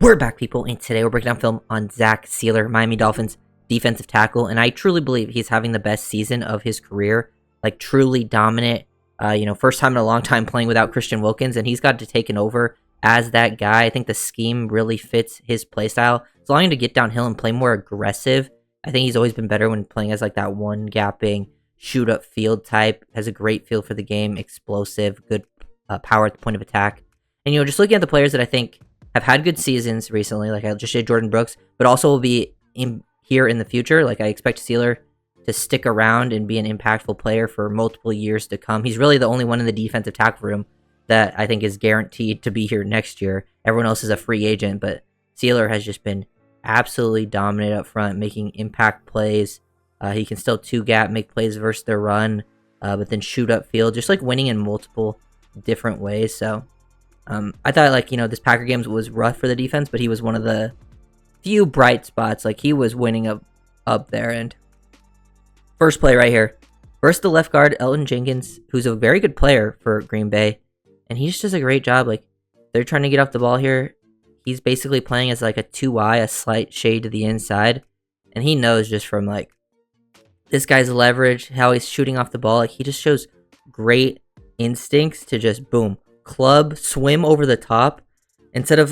We're back, people, and today we're breaking down film on Sieler, Miami Dolphins defensive tackle, and I truly believe he's having the best season of his career, like truly dominant. First time in a long time playing without Christian Wilkins, and he's got to taken over as that guy. I think the scheme really fits his playstyle. It's allowing him to get downhill and play more aggressive. I think he's always been better when playing as like that one gapping shoot up field type. Has a great feel for the game, explosive, good power at the point of attack. And just looking at the players that I think have had good seasons recently, like I just said, Jordan Brooks, but also will be here in the future. Like I expect Seiler to stick around and be an impactful player for multiple years to come. He's really the only one in the defensive tackle room that I think is guaranteed to be here next year. Everyone else is a free agent, but Seiler has just been absolutely dominant up front, making impact plays. He can still two-gap, make plays versus their run, but then shoot up field, just like winning in multiple different ways. So I thought, this Packer game was rough for the defense, but he was one of the few bright spots. Like, he was winning up there. And first play right here. First, the left guard, Elton Jenkins, who's a very good player for Green Bay. And he just does a great job. Like, they're trying to get off the ball here. He's basically playing as, like, a 2Y, a slight shade to the inside. And he knows just from, like, this guy's leverage, how he's shooting off the ball. Like, he just shows great instincts to just, boom, club, swim over the top. Instead of,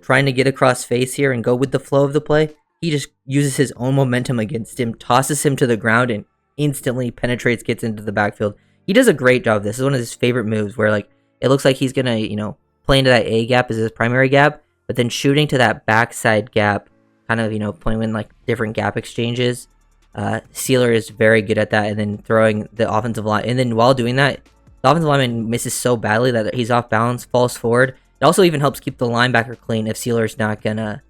trying to get across face here and go with the flow of the play, he just uses his own momentum against him, tosses him to the ground, and instantly penetrates, gets into the backfield. He does a great job of this. This is one of his favorite moves where, it looks like he's going to, play into that A gap as his primary gap, but then shooting to that backside gap, kind of, playing in, different gap exchanges. Sieler is very good at that, and then throwing the offensive line. And then while doing that, the offensive lineman misses so badly that he's off balance, falls forward. It also even helps keep the linebacker clean if Sieler's not going to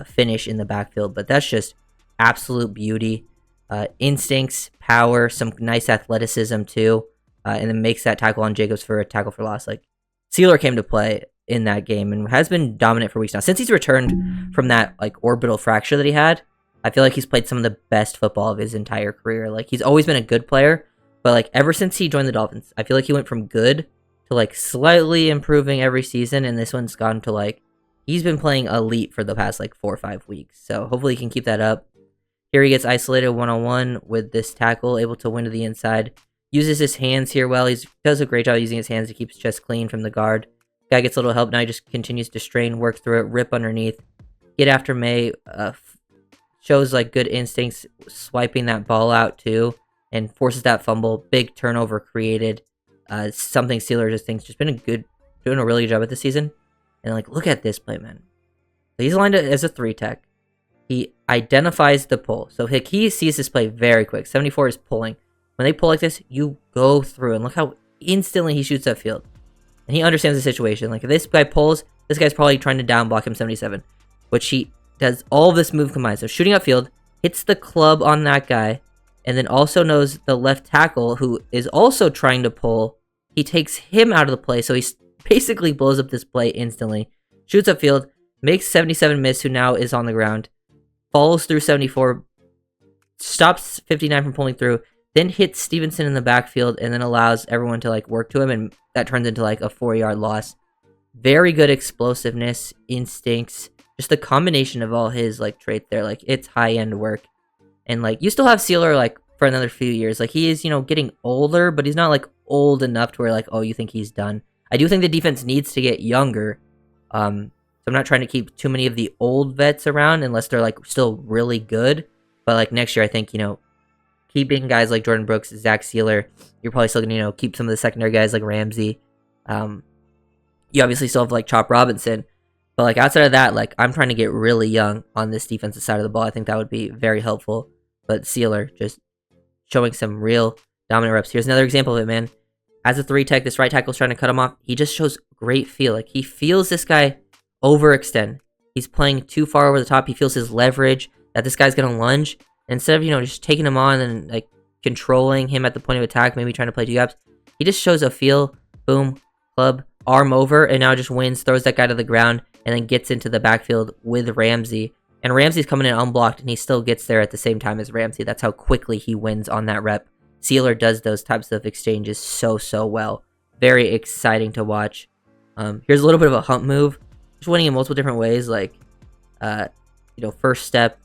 finish in the backfield. But that's just absolute beauty. Instincts, power, some nice athleticism too. And then makes that tackle on Jacobs for a tackle for loss. Sieler came to play in that game and has been dominant for weeks now. Since he's returned from that orbital fracture that he had, I feel like he's played some of the best football of his entire career. He's always been a good player, but ever since he joined the Dolphins, I feel like he went from good to slightly improving every season, and this one's gone to he's been playing elite for the past 4 or 5 weeks. So hopefully he can keep that up. Here he gets isolated one-on-one with this tackle, able to win to the inside. Uses his hands here well. He does a great job using his hands to keep his chest clean from the guard. Guy gets a little help. Now he just continues to strain, work through it, rip underneath. Get after May. Shows good instincts, swiping that ball out too, and forces that fumble. Big turnover created. Something Sieler just thinks just been doing a really good job at this season. And look at this play, man. He's lined it as a 3-tech. He identifies the pull. So he sees this play very quick. 74 is pulling. When they pull like this, you go through, and look how instantly he shoots that field. And he understands the situation. If this guy pulls, this guy's probably trying to down block him 77, which he does all of this move combined. So shooting upfield, hits the club on that guy, and then also knows the left tackle who is also trying to pull. He takes him out of the play, so he basically blows up this play instantly. Shoots upfield, makes 77 miss, who now is on the ground. Follows through 74, stops 59 from pulling through, then hits Stevenson in the backfield, and then allows everyone to work to him, and that turns into a 4-yard loss. Very good explosiveness, instincts, just the combination of all his traits there. It's high-end work. And you still have Sieler for another few years. He is, getting older, but he's not old enough to where oh, you think he's done. I do think the defense needs to get younger. So I'm not trying to keep too many of the old vets around unless they're still really good. But next year, I think, keeping guys like Jordan Brooks, Sieler, you're probably still gonna, keep some of the secondary guys like Ramsey. You obviously still have Chop Robinson. But outside of that, I'm trying to get really young on this defensive side of the ball. I think that would be very helpful. But Sieler just showing some real dominant reps. Here's another example of it, man. As a 3-tech, this right tackle's trying to cut him off. He just shows great feel. He feels this guy overextend. He's playing too far over the top. He feels his leverage that this guy's gonna lunge. Instead of just taking him on and controlling him at the point of attack, maybe trying to play 2 gaps, he just shows a feel. Boom, club, arm over, and now just wins, throws that guy to the ground, and then gets into the backfield with Ramsey. And Ramsey's coming in unblocked, and he still gets there at the same time as Ramsey. That's how quickly he wins on that rep. Sieler does those types of exchanges so well. Very exciting to watch. Here's a little bit of a hump move. Just winning in multiple different ways. uh, first step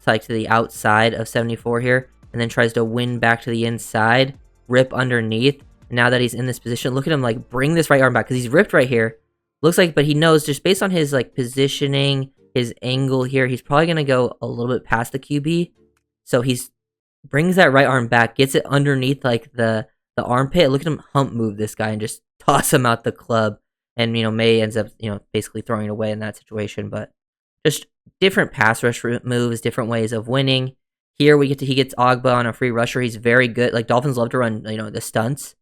like to the outside of 74 here, and then tries to win back to the inside, rip underneath. And now that he's in this position, look at him like bring this right arm back because he's ripped right here. Looks like, but he knows just based on his like positioning, his angle here, he's probably gonna go a little bit past the QB. So he's brings that right arm back, gets it underneath like the armpit. Look at him hump move this guy and just toss him out the club. And May ends up basically throwing it away in that situation. But just different pass rush moves, different ways of winning. Here he gets Ogba on a free rusher. He's very good. Like Dolphins love to run the stunts.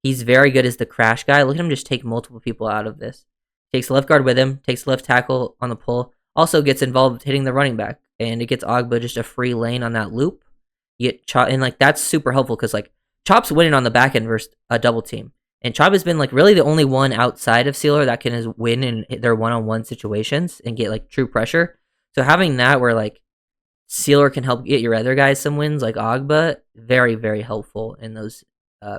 He's very good as the crash guy. Look at him just take multiple people out of this. Takes the left guard with him, takes the left tackle on the pull. Also gets involved hitting the running back, and it gets Ogba just a free lane on that loop. You get Chop, and like that's super helpful because like Chop's winning on the back end versus a double team. And Chop has been like really the only one outside of Sieler that can win in their one-on-one situations and get like true pressure. So having that where like Sieler can help get your other guys some wins like Ogba, very, very helpful in those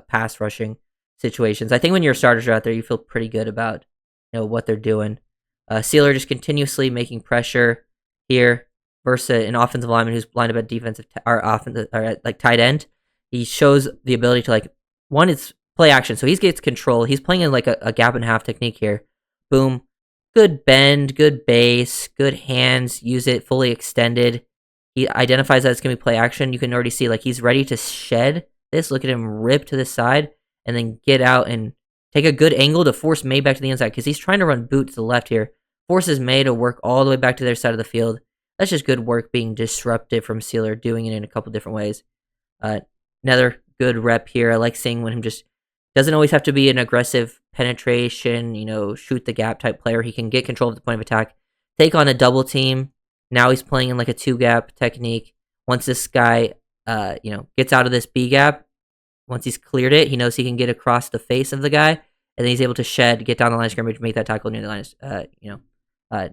pass rushing situations. I think when your starters are out there, you feel pretty good about what they're doing. Sieler just continuously making pressure here versus an offensive lineman who's lined up at defensive or at like tight end. He shows the ability to like one is play action, so he gets control. He's playing in like a gap and a half technique here. Boom, good bend, good base, good hands. Use it fully extended. He identifies that it's gonna be play action. You can already see like he's ready to shed this. Look at him rip to the side and then get out and take a good angle to force May back to the inside because he's trying to run boot to the left here. Forces May to work all the way back to their side of the field. That's just good work being disruptive from Sieler, doing it in a couple different ways. Another good rep here. I like seeing when him just doesn't always have to be an aggressive penetration, shoot the gap type player. He can get control of the point of attack, take on a double team. Now he's playing in like a 2-gap technique. Once this guy, gets out of this B gap, once he's cleared it, he knows he can get across the face of the guy, and then he's able to shed, get down the line of scrimmage, make that tackle near the line,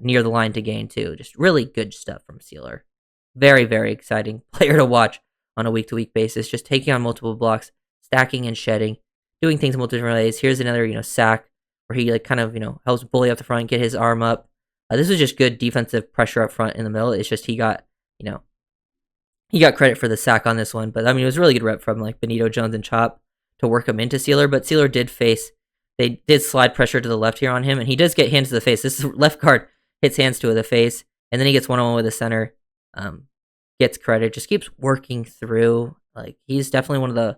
near the line to gain too. Just really good stuff from Sieler. Very, very exciting player to watch on a week-to-week basis. Just taking on multiple blocks, stacking and shedding, doing things in multiple different ways. Here's another, sack where he like kind of, helps bully up the front, get his arm up. This was just good defensive pressure up front in the middle. It's just he got credit for the sack on this one. But I mean, it was a really good rep from like Benito Jones and Chop to work him into Sieler. But Sieler they did slide pressure to the left here on him, and he does get hands to the face. This left guard hits hands to the face, and then he gets one-on-one with the center. Gets credit, just keeps working through. Like he's definitely one of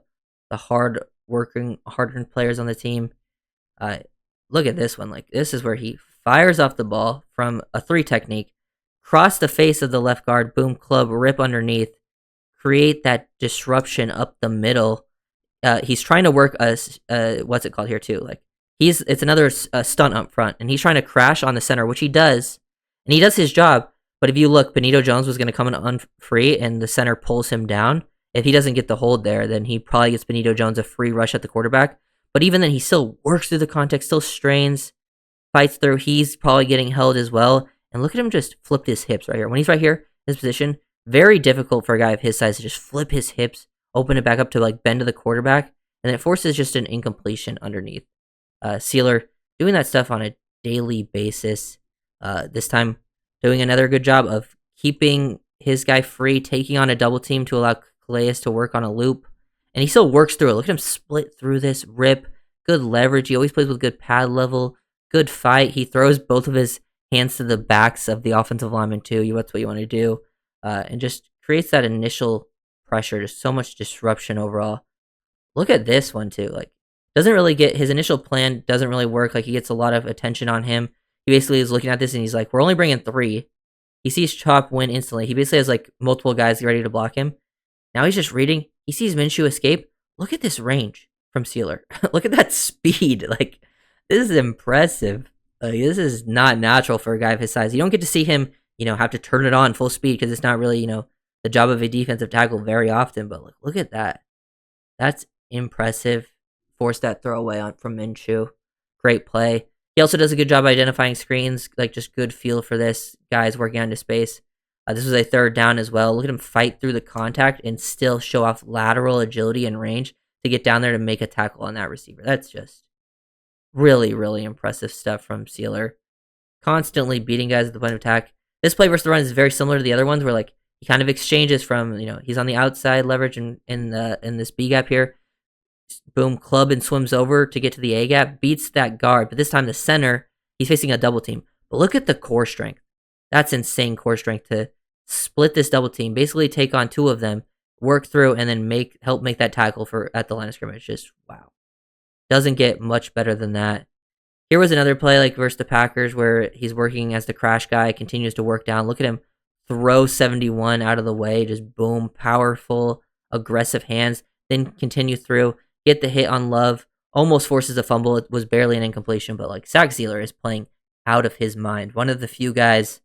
the hard-earned players on the team. Look at this one. Like this is where he fires off the ball from a 3 technique, cross the face of the left guard, boom, club, rip underneath, create that disruption up the middle. He's trying to work what's it called here too? Like it's another stunt up front, and he's trying to crash on the center, which he does, and he does his job. But if you look, Benito Jones was going to come in free, and the center pulls him down. If he doesn't get the hold there, then he probably gets Benito Jones a free rush at the quarterback. But even then, he still works through the context, still strains, fights through. He's probably getting held as well. And look at him just flip his hips right here. When he's right here, his position, very difficult for a guy of his size to just flip his hips, open it back up to like bend to the quarterback, and it forces just an incompletion underneath. Sieler doing that stuff on a daily basis. This time, doing another good job of keeping his guy free, taking on a double team to allow Calais to work on a loop. And he still works through it. Look at him split through this, rip, good leverage. He always plays with good pad level, good fight. He throws both of his hands to the backs of the offensive lineman too. That's what you want to do. And just creates that initial pressure. Just so much disruption overall. Look at this one too. Like, doesn't really get, his initial plan doesn't really work. Like, he gets a lot of attention on him. He basically is looking at this and he's like, we're only bringing 3. He sees Chop win instantly. He basically has like multiple guys ready to block him. Now he's just reading. He sees Minshew escape. Look at this range from Sieler. Look at that speed. Like, this is impressive. This is not natural for a guy of his size. You don't get to see him, have to turn it on full speed because it's not really, the job of a defensive tackle very often. But look at that. That's impressive. Forced that throwaway from Minshew. Great play. He also does a good job identifying screens, like just good feel for this. Guys working on his space. This was a 3rd down as well. Look at him fight through the contact and still show off lateral agility and range to get down there to make a tackle on that receiver. That's just really, really impressive stuff from Sieler. Constantly beating guys at the point of attack. This play versus the run is very similar to the other ones, where like he kind of exchanges from he's on the outside leverage in this B gap here. Boom, club and swims over to get to the A gap, beats that guard, but this time the center, he's facing a double team. But look at the core strength. That's insane core strength to split this double team, basically take on 2 of them, work through, and then help make that tackle for at the line of scrimmage. Just wow. Doesn't get much better than that. Here was another play like versus the Packers where he's working as the crash guy, continues to work down. Look at him throw 71 out of the way, just boom, powerful, aggressive hands, then continue through, get the hit on Love, almost forces a fumble. It was barely an incompletion, but like Zach Sieler is playing out of his mind. One of the few guys,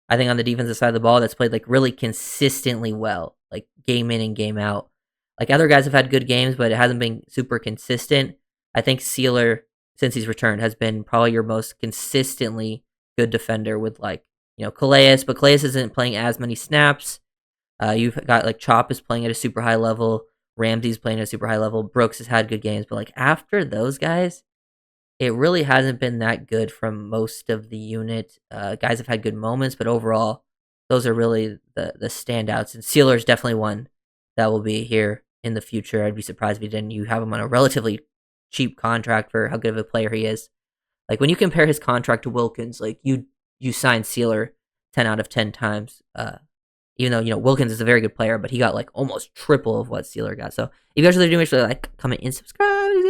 I think, on the defensive side of the ball that's played like really consistently well, like game in and game out. Like other guys have had good games, but it hasn't been super consistent. I think Sieler, since he's returned, has been probably your most consistently good defender with like, Calais, but Calais isn't playing as many snaps. You've got like Chop is playing at a super high level. Ramsey's playing at a super high level. Brooks has had good games, but like after those guys, it really hasn't been that good from most of the unit. Guys have had good moments, but overall, those are really the standouts. And Sieler is definitely one that will be here in the future. I'd be surprised if he didn't. You have him on a relatively cheap contract for how good of a player he is. Like when you compare his contract to Wilkins, like you signed Sieler 10 out of 10 times. Even though, Wilkins is a very good player, but he got like almost triple of what Sieler got. So if you guys are doing, make sure to like, comment, and subscribe.